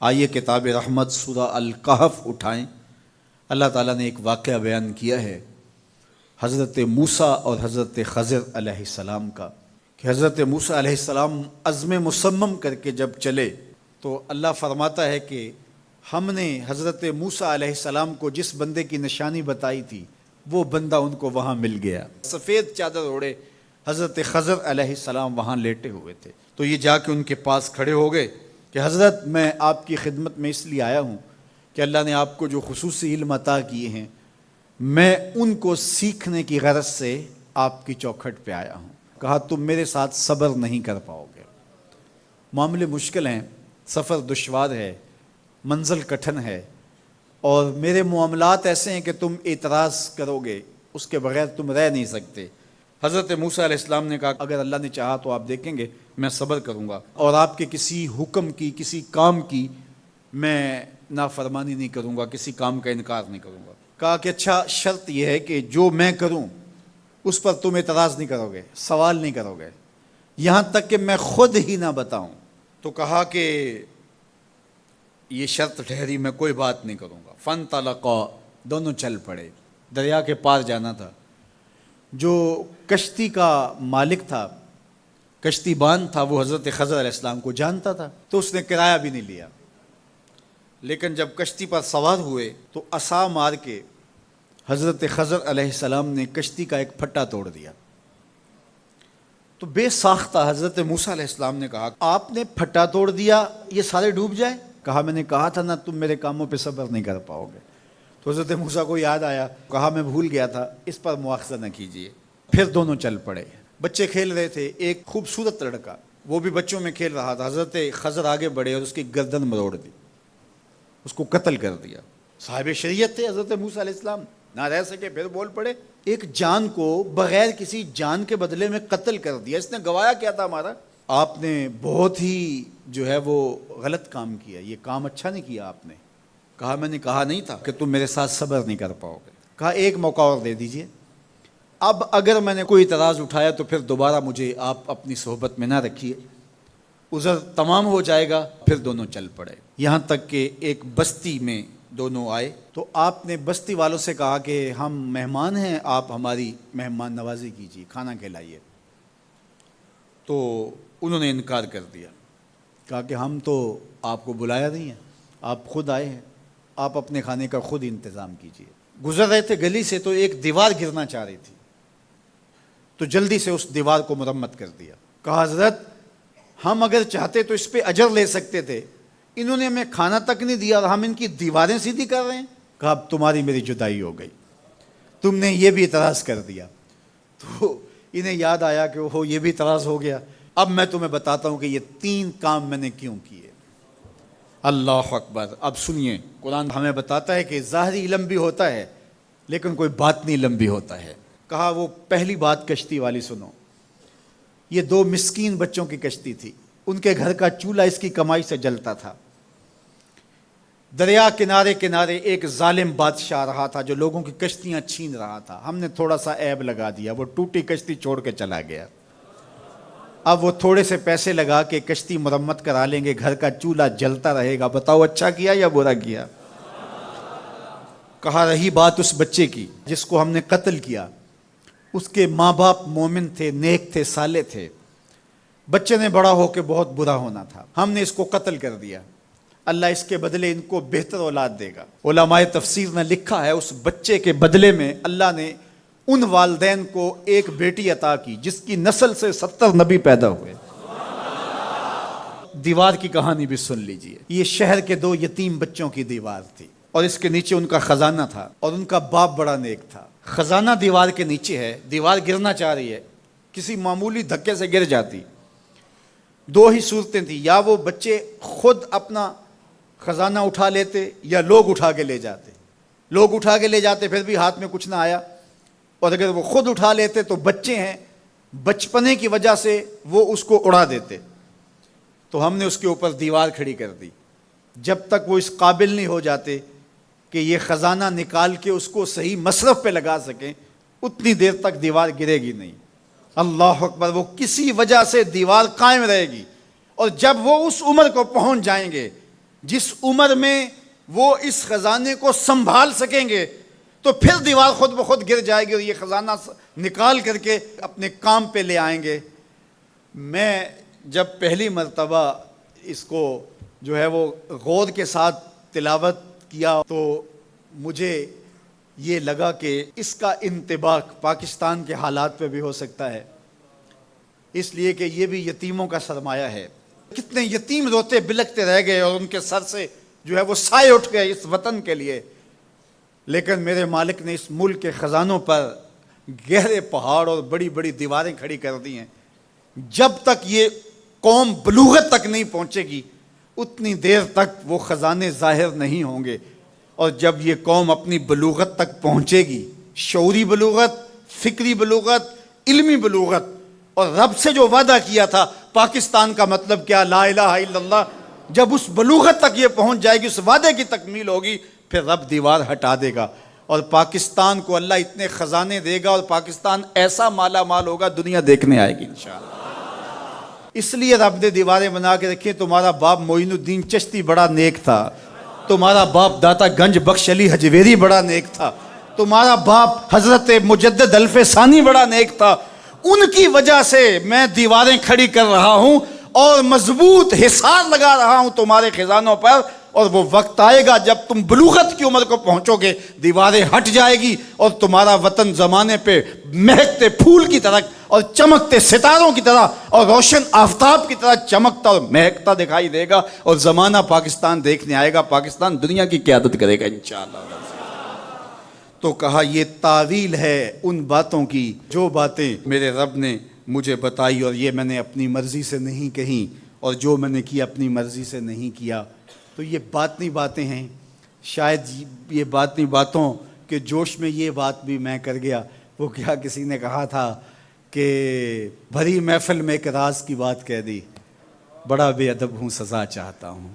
آئیے کتاب رحمت سورہ الکہف اٹھائیں۔ اللہ تعالیٰ نے ایک واقعہ بیان کیا ہے حضرت موسیٰ اور حضرت خضر علیہ السلام کا، کہ حضرت موسیٰ علیہ السلام عزم مصمم کر کے جب چلے تو اللہ فرماتا ہے کہ ہم نے حضرت موسیٰ علیہ السلام کو جس بندے کی نشانی بتائی تھی وہ بندہ ان کو وہاں مل گیا۔ سفید چادر اوڑے حضرت خضر علیہ السلام وہاں لیٹے ہوئے تھے، تو یہ جا کے ان کے پاس کھڑے ہو گئے کہ حضرت میں آپ کی خدمت میں اس لیے آیا ہوں کہ اللہ نے آپ کو جو خصوصی علم عطا کیے ہیں میں ان کو سیکھنے کی غرض سے آپ کی چوکھٹ پہ آیا ہوں۔ کہا تم میرے ساتھ صبر نہیں کر پاؤ گے، معاملے مشکل ہیں، سفر دشوار ہے، منزل کٹھن ہے، اور میرے معاملات ایسے ہیں کہ تم اعتراض کرو گے اس کے بغیر تم رہ نہیں سکتے۔ حضرت موسیٰ علیہ السلام نے کہا اگر اللہ نے چاہا تو آپ دیکھیں گے میں صبر کروں گا اور آپ کے کسی حکم کی کسی کام کی میں نافرمانی نہیں کروں گا، کسی کام کا انکار نہیں کروں گا۔ کہا کہ اچھا شرط یہ ہے کہ جو میں کروں اس پر تم اعتراض نہیں کرو گے، سوال نہیں کرو گے، یہاں تک کہ میں خود ہی نہ بتاؤں۔ تو کہا کہ یہ شرط ٹھہری، میں کوئی بات نہیں کروں گا۔ فانطلقا، دونوں چل پڑے، دریا کے پار جانا تھا۔ جو کشتی کا مالک تھا، کشتی بان تھا، وہ حضرت خضر علیہ السلام کو جانتا تھا تو اس نے کرایہ بھی نہیں لیا، لیکن جب کشتی پر سوار ہوئے تو عصا مار کے حضرت خضر علیہ السلام نے کشتی کا ایک پھٹا توڑ دیا۔ تو بے ساختہ حضرت موسیٰ علیہ السلام نے کہا آپ نے پھٹا توڑ دیا، یہ سارے ڈوب جائیں؟ کہا میں نے کہا تھا نا تم میرے کاموں پہ صبر نہیں کر پاؤ گے۔ تو حضرت موسیٰ کو یاد آیا، کہا میں بھول گیا تھا، اس پر مواخذہ نہ کیجیے۔ پھر دونوں چل پڑے، بچے کھیل رہے تھے، ایک خوبصورت لڑکا وہ بھی بچوں میں کھیل رہا تھا۔ حضرت خضر آگے بڑھے اور اس کی گردن مروڑ دی، اس کو قتل کر دیا۔ صاحب شریعت تھے حضرت موسیٰ علیہ السلام، نہ رہ سکے، پھر بول پڑے ایک جان کو بغیر کسی جان کے بدلے میں قتل کر دیا، اس نے گوایا کیا تھا ہمارا؟ آپ نے بہت ہی جو ہے وہ غلط کام کیا، یہ کام اچھا نہیں کیا آپ نے۔ کہا میں نے کہا نہیں تھا کہ تم میرے ساتھ صبر نہیں کر پاؤ گے۔ کہا ایک موقع اور دے دیجئے، اب اگر میں نے کوئی اعتراض اٹھایا تو پھر دوبارہ مجھے آپ اپنی صحبت میں نہ رکھیے، عذر تمام ہو جائے گا۔ پھر دونوں چل پڑے، یہاں تک کہ ایک بستی میں دونوں آئے تو آپ نے بستی والوں سے کہا کہ ہم مہمان ہیں، آپ ہماری مہمان نوازی کیجیے، کھانا کھلائیے۔ تو انہوں نے انکار کر دیا، کہا کہ ہم تو آپ کو بلایا نہیں ہے، آپ خود آئے ہیں، آپ اپنے کھانے کا خود انتظام کیجیے۔ گزر رہے تھے گلی سے تو ایک دیوار گرنا چاہ رہی تھی، تو جلدی سے اس دیوار کو مرمت کر دیا۔ کہا حضرت ہم اگر چاہتے تو اس پہ اجر لے سکتے تھے، انہوں نے ہمیں کھانا تک نہیں دیا اور ہم ان کی دیواریں سیدھی کر رہے ہیں۔ کہا اب تمہاری میری جدائی ہو گئی، تم نے یہ بھی اعتراض کر دیا۔ تو انہیں یاد آیا کہ وہ یہ بھی اعتراض ہو گیا۔ اب میں تمہیں بتاتا ہوں کہ یہ 3 کام میں نے کیوں کیے۔ اللہ اکبر۔ اب سنیے، قرآن ہمیں بتاتا ہے کہ ظاہری علم بھی ہوتا ہے لیکن کوئی باطنی علم بھی ہوتا ہے۔ کہا وہ پہلی بات کشتی والی سنو، یہ 2 مسکین بچوں کی کشتی تھی، ان کے گھر کا چولہا اس کی کمائی سے جلتا تھا۔ دریا کنارے کنارے ایک ظالم بادشاہ رہا تھا جو لوگوں کی کشتیاں چھین رہا تھا، ہم نے تھوڑا سا عیب لگا دیا، وہ ٹوٹی کشتی چھوڑ کے چلا گیا۔ اب وہ تھوڑے سے پیسے لگا کے کشتی مرمت کرا لیں گے، گھر کا چولہا جلتا رہے گا، بتاؤ اچھا کیا یا برا کیا؟ کہا رہی بات اس بچے کی جس کو ہم نے قتل کیا، اس کے ماں باپ مومن تھے، نیک تھے، صالح تھے، بچے نے بڑا ہو کے بہت برا ہونا تھا، ہم نے اس کو قتل کر دیا، اللہ اس کے بدلے ان کو بہتر اولاد دے گا۔ علماء تفسیر نے لکھا ہے اس بچے کے بدلے میں اللہ نے ان والدین کو ایک بیٹی عطا کی جس کی نسل سے 70 نبی پیدا ہوئے۔ دیوار کی کہانی بھی سن لیجئے، یہ شہر کے 2 یتیم بچوں کی دیوار تھی اور اس کے نیچے ان کا خزانہ تھا اور ان کا باپ بڑا نیک تھا۔ خزانہ دیوار کے نیچے ہے، دیوار گرنا چاہ رہی ہے، کسی معمولی دھکے سے گر جاتی۔ 2 ہی صورتیں تھیں، یا وہ بچے خود اپنا خزانہ اٹھا لیتے یا لوگ اٹھا کے لے جاتے۔ لوگ اٹھا کے لے جاتے پھر بھی ہاتھ میں کچھ نہ آیا، اور اگر وہ خود اٹھا لیتے تو بچے ہیں، بچپنے کی وجہ سے وہ اس کو اڑا دیتے۔ تو ہم نے اس کے اوپر دیوار کھڑی کر دی، جب تک وہ اس قابل نہیں ہو جاتے کہ یہ خزانہ نکال کے اس کو صحیح مصرف پہ لگا سکیں، اتنی دیر تک دیوار گرے گی نہیں۔ اللہ اکبر۔ وہ کسی وجہ سے دیوار قائم رہے گی، اور جب وہ اس عمر کو پہنچ جائیں گے جس عمر میں وہ اس خزانے کو سنبھال سکیں گے تو پھر دیوار خود بخود گر جائے گی اور یہ خزانہ نکال کر کے اپنے کام پہ لے آئیں گے۔ میں جب پہلی مرتبہ اس کو جو ہے وہ غور کے ساتھ تلاوت کیا تو مجھے یہ لگا کہ اس کا انطباق پاکستان کے حالات پہ بھی ہو سکتا ہے، اس لیے کہ یہ بھی یتیموں کا سرمایہ ہے۔ کتنے یتیم روتے بلکتے رہ گئے اور ان کے سر سے جو ہے وہ سائے اٹھ گئے اس وطن کے لیے، لیکن میرے مالک نے اس ملک کے خزانوں پر گہرے پہاڑ اور بڑی بڑی دیواریں کھڑی کر دی ہیں۔ جب تک یہ قوم بلوغت تک نہیں پہنچے گی اتنی دیر تک وہ خزانے ظاہر نہیں ہوں گے، اور جب یہ قوم اپنی بلوغت تک پہنچے گی، شعوری بلوغت، فکری بلوغت، علمی بلوغت، اور رب سے جو وعدہ کیا تھا پاکستان کا مطلب کیا، لا الہ الا اللہ، جب اس بلوغت تک یہ پہنچ جائے گی، اس وعدے کی تکمیل ہوگی، پھر رب دیوار ہٹا دے گا اور پاکستان کو اللہ اتنے خزانے دے گا اور پاکستان ایسا مالا مال ہوگا دنیا دیکھنے آئے گی انشاءاللہ۔ اس لیے رب نے دیواریں بنا کے رکھی۔ تمہارا باپ معین الدین چشتی بڑا نیک تھا، تمہارا باپ داتا گنج بخش علی حجویری بڑا نیک تھا، تمہارا باپ حضرت مجدد الف ثانی بڑا نیک تھا، ان کی وجہ سے میں دیواریں کھڑی کر رہا ہوں اور مضبوط حصار لگا رہا ہوں تمہارے خزانوں پر، اور وہ وقت آئے گا جب تم بلوغت کی عمر کو پہنچو گے دیواریں ہٹ جائے گی اور تمہارا وطن زمانے پہ مہکتے پھول کی طرح اور چمکتے ستاروں کی طرح اور روشن آفتاب کی طرح چمکتا اور مہکتا دکھائی دے گا، اور زمانہ پاکستان دیکھنے آئے گا، پاکستان دنیا کی قیادت کرے گا انشاءاللہ۔ تو کہا یہ تعویل ہے ان باتوں کی جو باتیں میرے رب نے مجھے بتائی، اور یہ میں نے اپنی مرضی سے نہیں کہیں، اور جو میں نے کیا اپنی مرضی سے نہیں کیا۔ تو یہ باطنی باتیں ہیں، شاید یہ باطنی باتوں کے جوش میں یہ بات بھی میں کر گیا۔ وہ کیا کسی نے کہا تھا کہ بھری محفل میں ایک راز کی بات کہہ دی، بڑا بے ادب ہوں سزا چاہتا ہوں۔